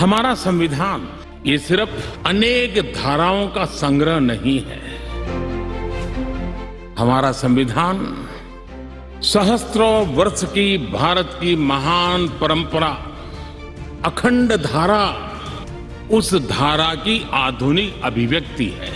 हमारा संविधान ये सिर्फ अनेक धाराओं का संग्रह नहीं है। हमारा संविधान सहस्त्रों वर्ष की भारत की महान परंपरा, अखंड धारा, उस धारा की आधुनिक अभिव्यक्ति है।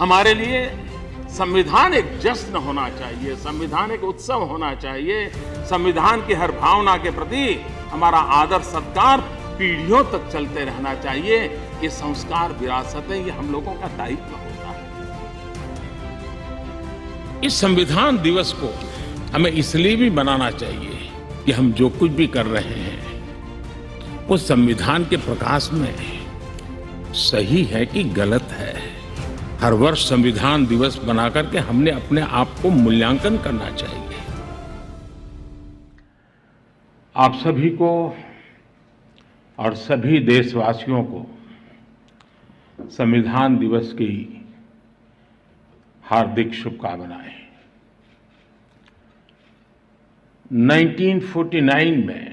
हमारे लिए संविधान एक जश्न होना चाहिए, संविधान एक उत्सव होना चाहिए। संविधान की हर भावना के प्रति हमारा आदर सत्कार पीढ़ियों तक चलते रहना चाहिए। ये संस्कार विरासत है, ये हम लोगों का दायित्व होता है। इस संविधान दिवस को हमें इसलिए भी मनाना चाहिए कि हम जो कुछ भी कर रहे हैं वो संविधान के प्रकाश में सही है कि गलत है। हर वर्ष संविधान दिवस बना करके हमने अपने आप को मूल्यांकन करना चाहिए। आप सभी को और सभी देशवासियों को संविधान दिवस की हार्दिक शुभकामनाएं। 1949 में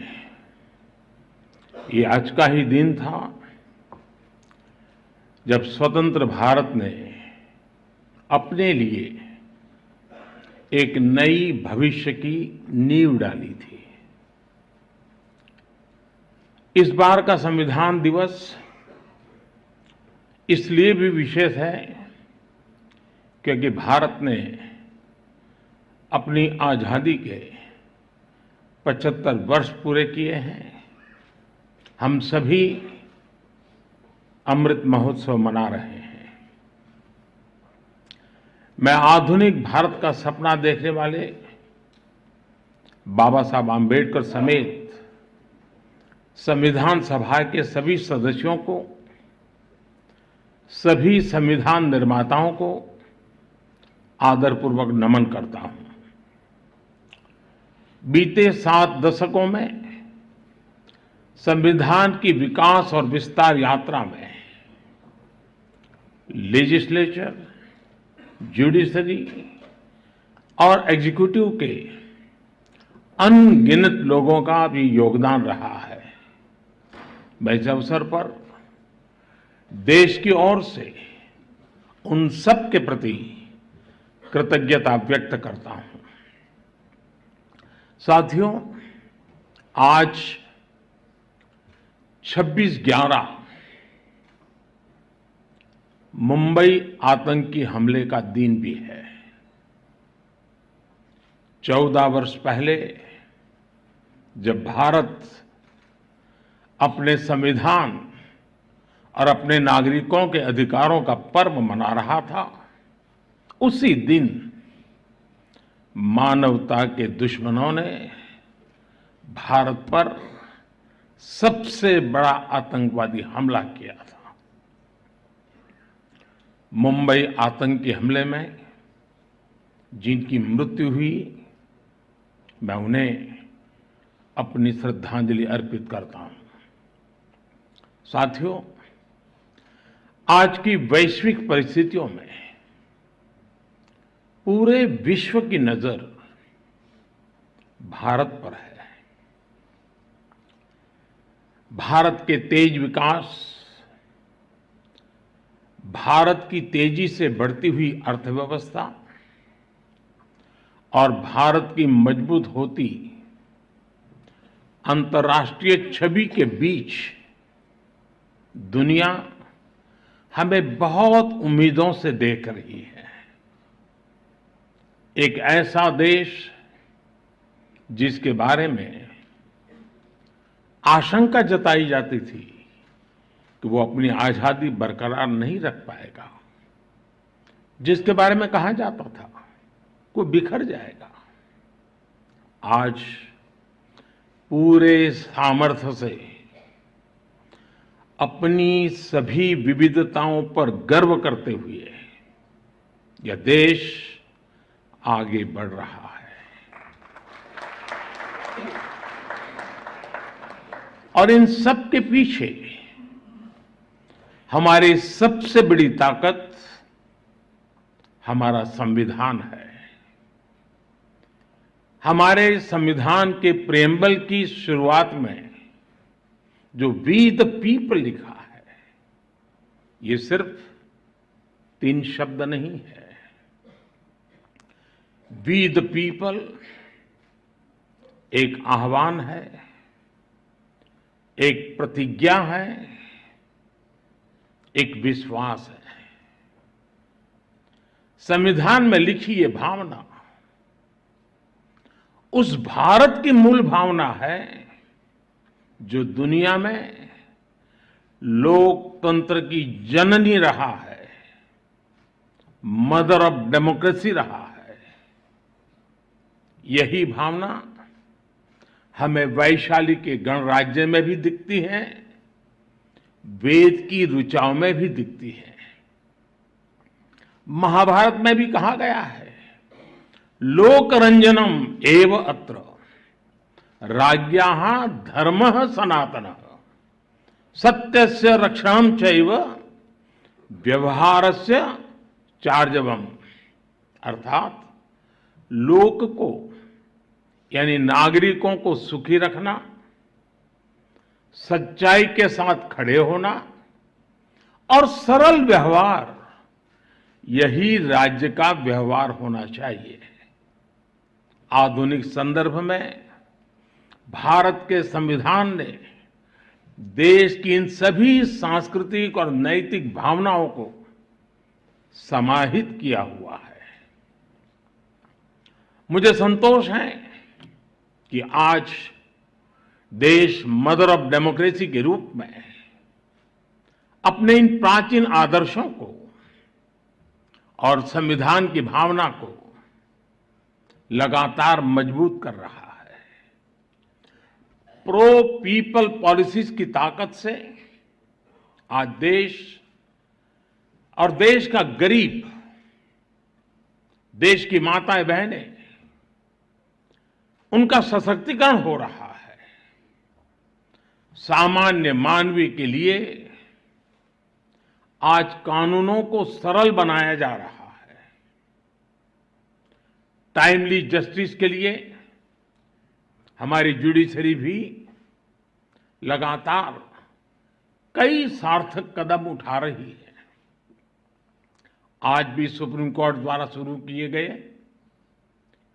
ये आज का ही दिन था जब स्वतंत्र भारत ने अपने लिए एक नई भविष्य की नींव डाली थी। इस बार का संविधान दिवस इसलिए भी विशेष है क्योंकि भारत ने अपनी आजादी के 75 वर्ष पूरे किए हैं। हम सभी अमृत महोत्सव मना रहे हैं। मैं आधुनिक भारत का सपना देखने वाले बाबा साहब आम्बेडकर समेत संविधान सभा के सभी सदस्यों को, सभी संविधान निर्माताओं को आदरपूर्वक नमन करता हूं। बीते 7 दशकों में संविधान की विकास और विस्तार यात्रा में लेजिस्लेचर, जुडिशरी और एग्जीक्यूटिव के अनगिनत लोगों का भी योगदान रहा है। मैं इस अवसर पर देश की ओर से उन सब के प्रति कृतज्ञता व्यक्त करता हूं। साथियों, आज 26/11 मुंबई आतंकी हमले का दिन भी है। 14 वर्ष पहले जब भारत अपने संविधान और अपने नागरिकों के अधिकारों का पर्व मना रहा था, उसी दिन मानवता के दुश्मनों ने भारत पर सबसे बड़ा आतंकवादी हमला किया था। मुंबई आतंकी हमले में जिनकी मृत्यु हुई, मैं उन्हें अपनी श्रद्धांजलि अर्पित करता हूं। साथियों, आज की वैश्विक परिस्थितियों में पूरे विश्व की नजर भारत पर है। भारत के तेज विकास, भारत की तेजी से बढ़ती हुई अर्थव्यवस्था और भारत की मजबूत होती अंतर्राष्ट्रीय छवि के बीच दुनिया हमें बहुत उम्मीदों से देख रही है। एक ऐसा देश जिसके बारे में आशंका जताई जाती थी कि वो अपनी आजादी बरकरार नहीं रख पाएगा, जिसके बारे में कहा जाता था वो बिखर जाएगा, आज पूरे सामर्थ्य से अपनी सभी विविधताओं पर गर्व करते हुए यह देश आगे बढ़ रहा है। और इन सब के पीछे हमारी सबसे बड़ी ताकत हमारा संविधान है। हमारे संविधान के प्रेम्बल की शुरुआत में जो वी द पीपल लिखा है, ये सिर्फ 3 शब्द नहीं है। वी द पीपल एक आह्वान है, एक प्रतिज्ञा है, एक विश्वास है। संविधान में लिखी ये भावना उस भारत की मूल भावना है जो दुनिया में लोकतंत्र की जननी रहा है, मदर ऑफ डेमोक्रेसी रहा है। यही भावना हमें वैशाली के गणराज्य में भी दिखती है, वेद की ऋचाओं में भी दिखती है। महाभारत में भी कहा गया है, लोकरंजनम एव अत्र राज्ञाः धर्मः सनातनः सत्यस्य रक्षणं चैव व्यवहारस्य चार्जवम्। अर्थात लोक को यानी नागरिकों को सुखी रखना, सच्चाई के साथ खड़े होना और सरल व्यवहार, यही राज्य का व्यवहार होना चाहिए। आधुनिक संदर्भ में भारत के संविधान ने देश की इन सभी सांस्कृतिक और नैतिक भावनाओं को समाहित किया हुआ है। मुझे संतोष है कि आज देश मदर ऑफ डेमोक्रेसी के रूप में अपने इन प्राचीन आदर्शों को और संविधान की भावना को लगातार मजबूत कर रहा है। प्रो पीपल पॉलिसीज की ताकत से आज देश और देश का गरीब, देश की माताएं बहनें, उनका सशक्तिकरण हो रहा है। सामान्य मानवीय के लिए आज कानूनों को सरल बनाया जा रहा है। टाइमली जस्टिस के लिए हमारी जुडिशरी भी लगातार कई सार्थक कदम उठा रही है। आज भी सुप्रीम कोर्ट द्वारा शुरू किए गए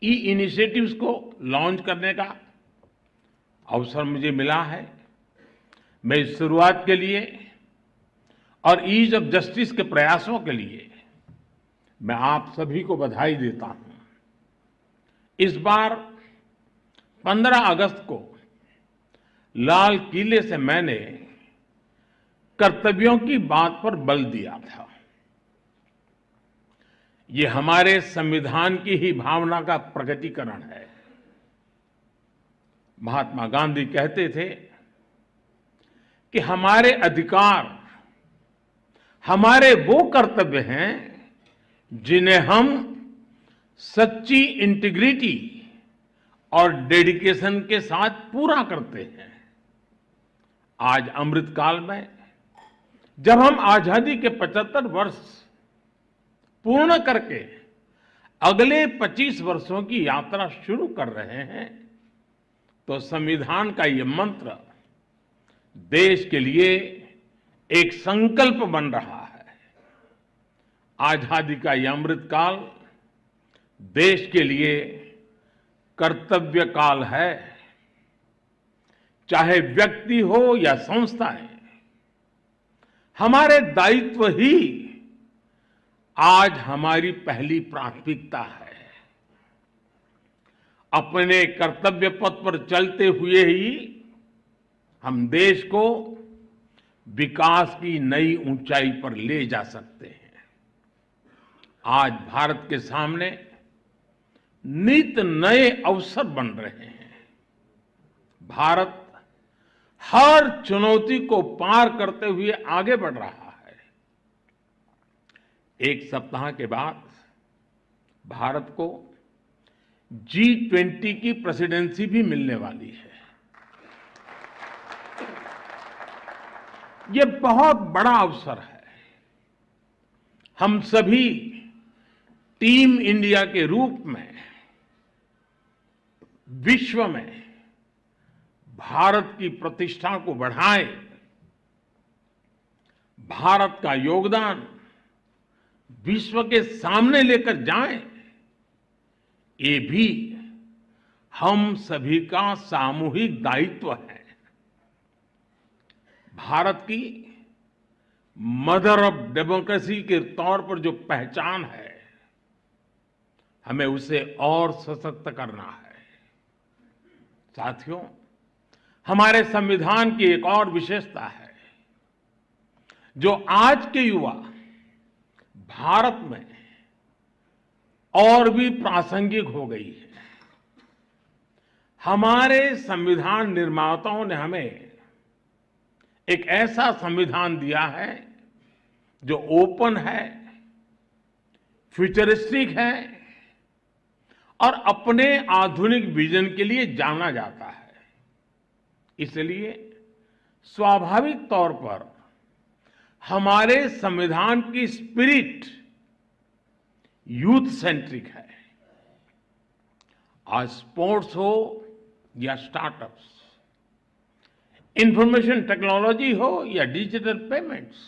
ई इनिशिएटिव्स को लॉन्च करने का अवसर मुझे मिला है। मैं इस शुरुआत के लिए और ईज ऑफ जस्टिस के प्रयासों के लिए मैं आप सभी को बधाई देता हूं। इस बार 15 अगस्त को लाल किले से मैंने कर्तव्यों की बात पर बल दिया था। ये हमारे संविधान की ही भावना का प्रकटीकरण है। महात्मा गांधी कहते थे कि हमारे अधिकार हमारे वो कर्तव्य हैं जिन्हें हम सच्ची इंटीग्रिटी और डेडिकेशन के साथ पूरा करते हैं। आज अमृतकाल में जब हम आजादी के 75 वर्ष पूर्ण करके अगले 25 वर्षों की यात्रा शुरू कर रहे हैं, तो संविधान का ये मंत्र देश के लिए एक संकल्प बन रहा है। आजादी का यह अमृतकाल देश के लिए कर्तव्य काल है। चाहे व्यक्ति हो या संस्थाएं, हमारे दायित्व ही आज हमारी पहली प्राथमिकता है। अपने कर्तव्य पथ पर चलते हुए ही हम देश को विकास की नई ऊंचाई पर ले जा सकते हैं। आज भारत के सामने नित नए अवसर बन रहे हैं। भारत हर चुनौती को पार करते हुए आगे बढ़ रहा है। एक सप्ताह के बाद भारत को G20 की प्रेसिडेंसी भी मिलने वाली है। ये बहुत बड़ा अवसर है। हम सभी टीम इंडिया के रूप में विश्व में भारत की प्रतिष्ठा को बढ़ाएं, भारत का योगदान विश्व के सामने लेकर जाएं, ये भी हम सभी का सामूहिक दायित्व है। भारत की मदर ऑफ डेमोक्रेसी के तौर पर जो पहचान है, हमें उसे और सशक्त करना है। साथियों, हमारे संविधान की एक और विशेषता है जो आज के युवा भारत में और भी प्रासंगिक हो गई है। हमारे संविधान निर्माताओं ने हमें एक ऐसा संविधान दिया है जो ओपन है, फ्यूचरिस्टिक है और अपने आधुनिक विजन के लिए जाना जाता है। इसलिए स्वाभाविक तौर पर हमारे संविधान की स्पिरिट यूथ सेंट्रिक है। आज स्पोर्ट्स हो या स्टार्टअप्स, इंफॉर्मेशन टेक्नोलॉजी हो या डिजिटल पेमेंट्स,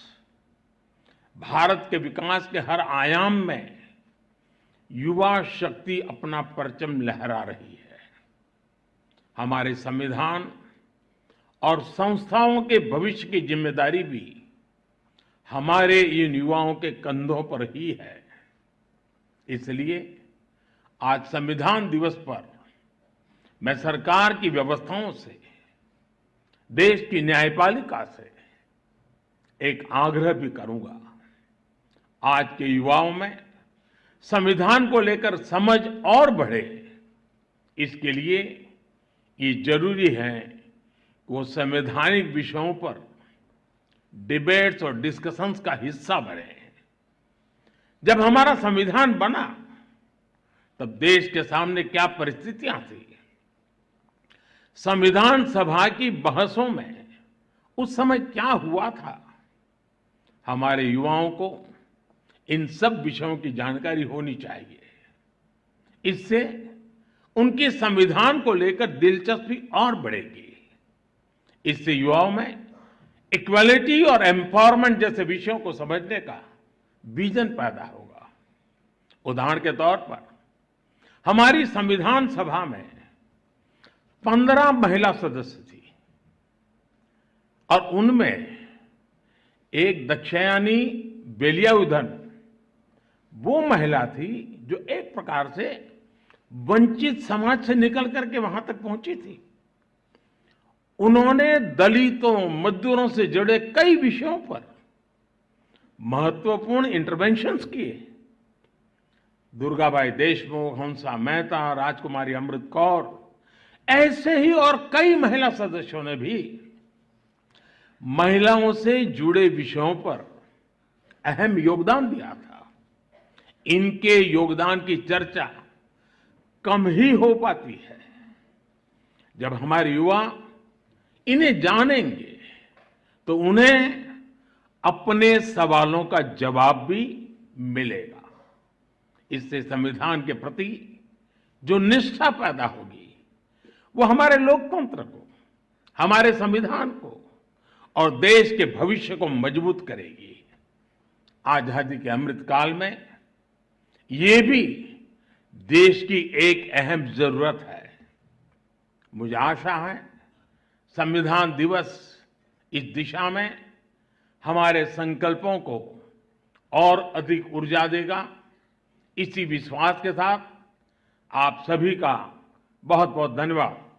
भारत के विकास के हर आयाम में युवा शक्ति अपना परचम लहरा रही है। हमारे संविधान और संस्थाओं के भविष्य की जिम्मेदारी भी हमारे इन युवाओं के कंधों पर ही है। इसलिए आज संविधान दिवस पर मैं सरकार की व्यवस्थाओं से, देश की न्यायपालिका से एक आग्रह भी करूंगा। आज के युवाओं में संविधान को लेकर समझ और बढ़े, इसके लिए ये जरूरी है कि वो संवैधानिक विषयों पर डिबेट्स और डिस्कशंस का हिस्सा बने। जब हमारा संविधान बना तब देश के सामने क्या परिस्थितियां थी, संविधान सभा की बहसों में उस समय क्या हुआ था, हमारे युवाओं को इन सब विषयों की जानकारी होनी चाहिए। इससे उनकी संविधान को लेकर दिलचस्पी और बढ़ेगी। इससे युवाओं में इक्वालिटी और एम्पावरमेंट जैसे विषयों को समझने का विजन पैदा होगा। उदाहरण के तौर पर हमारी संविधान सभा में 15 महिला सदस्य थी और उनमें एक दक्षयानी बेलियाउधन वो महिला थी जो एक प्रकार से वंचित समाज से निकल करके वहां तक पहुंची थी। उन्होंने दलितों, मजदूरों से जुड़े कई विषयों पर महत्वपूर्ण इंटरवेंशंस किए। दुर्गाबाई देशमुख, हंसा मेहता, राजकुमारी अमृत कौर, ऐसे ही और कई महिला सदस्यों ने भी महिलाओं से जुड़े विषयों पर अहम योगदान दिया था। इनके योगदान की चर्चा कम ही हो पाती है। जब हमारे युवा इन्हें जानेंगे तो उन्हें अपने सवालों का जवाब भी मिलेगा। इससे संविधान के प्रति जो निष्ठा पैदा होगी वो हमारे लोकतंत्र को, हमारे संविधान को और देश के भविष्य को मजबूत करेगी। आजादी के अमृत काल में ये भी देश की एक अहम जरूरत है। मुझे आशा है संविधान दिवस इस दिशा में हमारे संकल्पों को और अधिक ऊर्जा देगा। इसी विश्वास के साथ आप सभी का बहुत बहुत धन्यवाद।